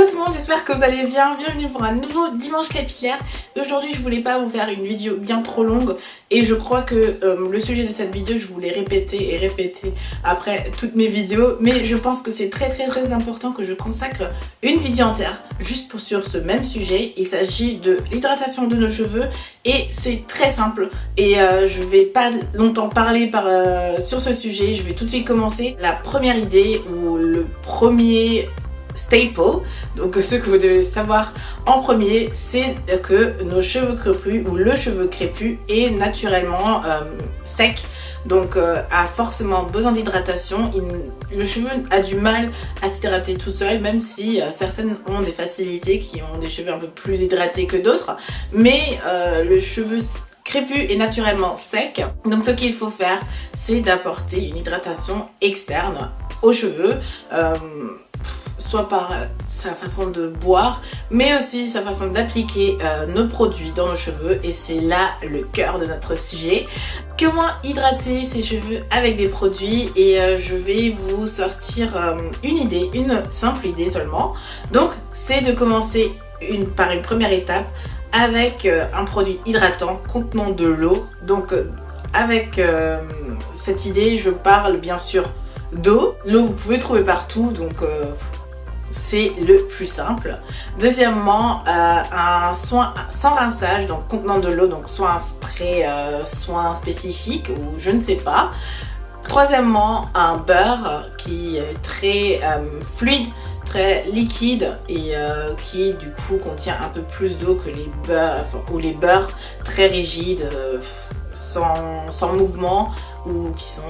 Hello tout le monde, j'espère que vous allez bien. Bienvenue pour un nouveau dimanche capillaire. Aujourd'hui je voulais pas vous faire une vidéo bien trop longue et je crois que le sujet de cette vidéo je voulais répéter et répéter après toutes mes vidéos, mais je pense que c'est très important que je consacre une vidéo entière juste sur ce même sujet. Il s'agit de l'hydratation de nos cheveux et c'est très simple et je vais pas longtemps parler sur ce sujet. Je vais tout de suite commencer. La première idée ou le premier staple, donc ce que vous devez savoir en premier, c'est que nos cheveux crépus ou le cheveu crépus est naturellement sec, donc a forcément besoin d'hydratation. Le cheveu a du mal à s'hydrater tout seul, même si certaines ont des facilités, qui ont des cheveux un peu plus hydratés que d'autres, mais le cheveu crépus est naturellement sec, donc ce qu'il faut faire, c'est d'apporter une hydratation externe aux cheveux, soit par sa façon de boire, mais aussi sa façon d'appliquer nos produits dans nos cheveux, et c'est là le cœur de notre sujet. Comment hydrater ses cheveux avec des produits, et je vais vous sortir une simple idée seulement. Donc c'est de commencer par une première étape avec un produit hydratant contenant de l'eau. Donc avec cette idée, je parle bien sûr d'eau. L'eau vous pouvez trouver partout, donc c'est le plus simple. Deuxièmement, un soin sans rinçage, donc contenant de l'eau, donc soit un spray, soin spécifique ou je ne sais pas. Troisièmement, un beurre qui est très fluide, très liquide et qui du coup contient un peu plus d'eau que les beurres, ou les beurres très rigides, sans mouvement, ou qui sont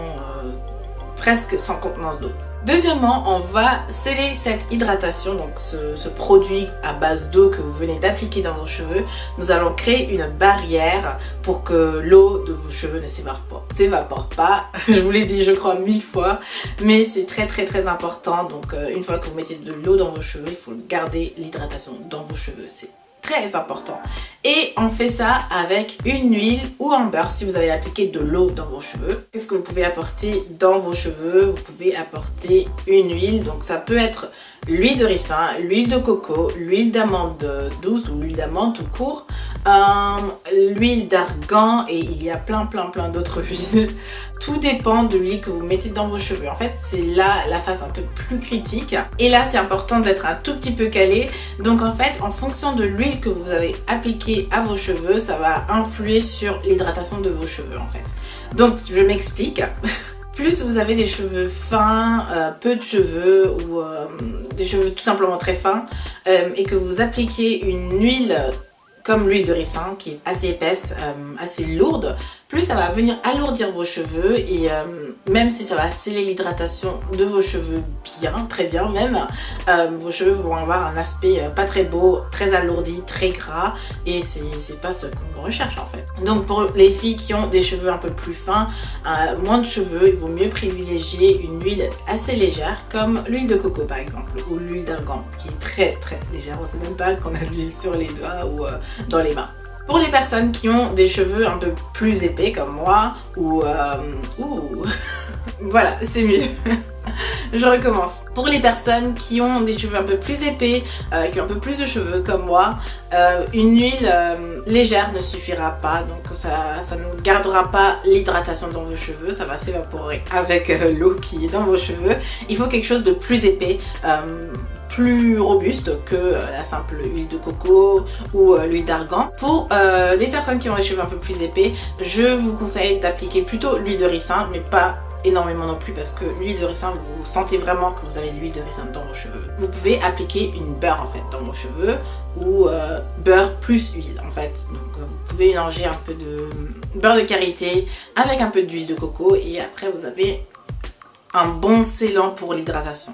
presque sans contenance d'eau. Deuxièmement, on va sceller cette hydratation, donc ce produit à base d'eau que vous venez d'appliquer dans vos cheveux. Nous allons créer une barrière pour que l'eau de vos cheveux ne s'évapore pas. Je vous l'ai dit, je crois 1000 fois, mais c'est très important. Donc une fois que vous mettez de l'eau dans vos cheveux, il faut garder l'hydratation dans vos cheveux. C'est très important. Et on fait ça avec une huile ou un beurre si vous avez appliqué de l'eau dans vos cheveux. Qu'est-ce que vous pouvez apporter dans vos cheveux? Vous pouvez apporter une huile, donc ça peut être l'huile de ricin, l'huile de coco, l'huile d'amande douce ou l'huile d'amande tout court, l'huile d'argan, et il y a plein d'autres huiles. Tout dépend de l'huile que vous mettez dans vos cheveux. En fait, c'est là la phase un peu plus critique. Et là, c'est important d'être un tout petit peu calé. Donc en fait, en fonction de l'huile que vous avez appliquée à vos cheveux, ça va influer sur l'hydratation de vos cheveux en fait. Donc je m'explique. Plus vous avez des cheveux fins, peu de cheveux, ou des cheveux tout simplement très fins, et que vous appliquez une huile comme l'huile de ricin qui est assez épaisse, assez lourde, plus ça va venir alourdir vos cheveux, et même si ça va sceller l'hydratation de vos cheveux bien, très bien même, vos cheveux vont avoir un aspect pas très beau, très alourdi, très gras, et c'est pas ce qu'on recherche en fait. Donc pour les filles qui ont des cheveux un peu plus fins, moins de cheveux, il vaut mieux privilégier une huile assez légère comme l'huile de coco par exemple, ou l'huile d'argan qui est très légère. On sait même pas qu'on a de l'huile sur les doigts ou dans les mains. Pour les personnes qui ont des cheveux un peu plus épais comme moi, ou voilà, c'est mieux. Je recommence. Pour les personnes qui ont des cheveux un peu plus épais, qui ont un peu plus de cheveux comme moi, une huile légère ne suffira pas, donc ça ne gardera pas l'hydratation dans vos cheveux, ça va s'évaporer avec l'eau qui est dans vos cheveux. Il faut quelque chose de plus épais, plus robuste que la simple huile de coco ou l'huile d'argan. Pour les personnes qui ont les cheveux un peu plus épais, je vous conseille d'appliquer plutôt l'huile de ricin, mais pas énormément non plus, parce que l'huile de ricin, vous sentez vraiment que vous avez de l'huile de ricin dans vos cheveux. Vous pouvez appliquer une beurre en fait dans vos cheveux, ou beurre plus huile en fait. Donc vous pouvez mélanger un peu de beurre de karité avec un peu d'huile de coco, et après vous avez un bon scellant pour l'hydratation.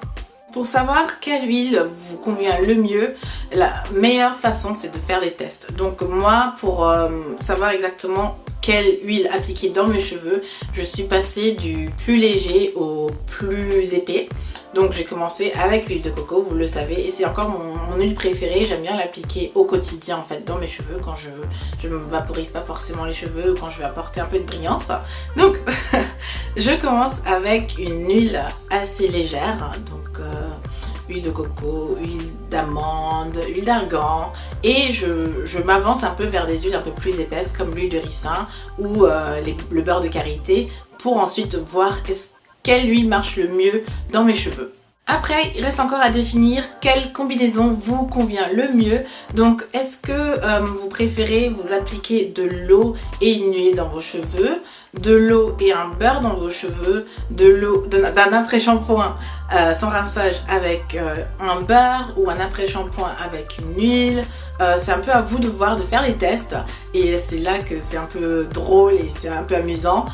Pour savoir quelle huile vous convient le mieux, la meilleure façon c'est de faire des tests. Donc moi, pour savoir exactement quelle huile appliquer dans mes cheveux, je suis passée du plus léger au plus épais. Donc j'ai commencé avec l'huile de coco, vous le savez, et c'est encore mon huile préférée. J'aime bien l'appliquer au quotidien en fait dans mes cheveux, quand je ne me vaporise pas forcément les cheveux, quand je veux apporter un peu de brillance. Donc je commence avec une huile assez légère, donc huile de coco, huile d'amande, huile d'argan, et je m'avance un peu vers des huiles un peu plus épaisses comme l'huile de ricin ou le beurre de karité pour ensuite voir quelle huile marche le mieux dans mes cheveux. Après, il reste encore à définir quelle combinaison vous convient le mieux. Donc, est-ce que vous préférez vous appliquer de l'eau et une huile dans vos cheveux, de l'eau et un beurre dans vos cheveux, d'un après-shampoing sans rinçage avec un beurre ou un après-shampoing avec une huile? C'est un peu à vous de voir, de faire des tests, et c'est là que c'est un peu drôle et c'est un peu amusant.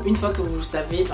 Une fois que vous le savez,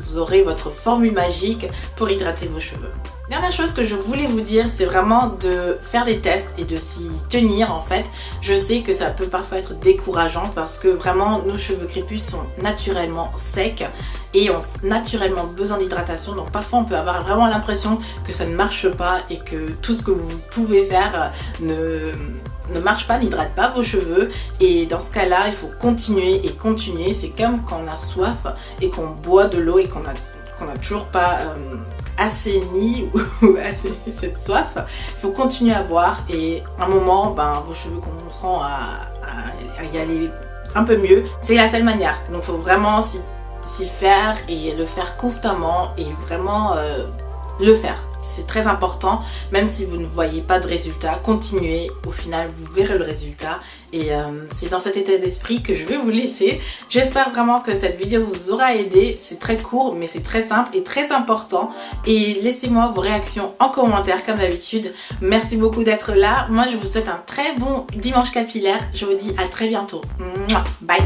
vous aurez votre formule magique pour hydrater vos cheveux. Dernière chose que je voulais vous dire, c'est vraiment de faire des tests et de s'y tenir en fait. Je sais que ça peut parfois être décourageant parce que vraiment nos cheveux crépus sont naturellement secs et ont naturellement besoin d'hydratation. Donc parfois on peut avoir vraiment l'impression que ça ne marche pas et que tout ce que vous pouvez faire ne marche pas, n'hydrate pas vos cheveux, et dans ce cas là il faut continuer et continuer. C'est comme quand on a soif et qu'on boit de l'eau et qu'on a toujours pas assaini ou assez cette soif. Il faut continuer à boire et à un moment vos cheveux commenceront à y aller un peu mieux. C'est la seule manière, donc il faut vraiment s'y faire et le faire constamment et vraiment le faire. C'est très important, même si vous ne voyez pas de résultat, continuez, au final vous verrez le résultat, et c'est dans cet état d'esprit que je vais vous laisser. J'espère vraiment que cette vidéo vous aura aidé. C'est très court mais c'est très simple et très important, et laissez-moi vos réactions en commentaire comme d'habitude. Merci beaucoup d'être là, moi je vous souhaite un très bon dimanche capillaire, je vous dis à très bientôt. Bye.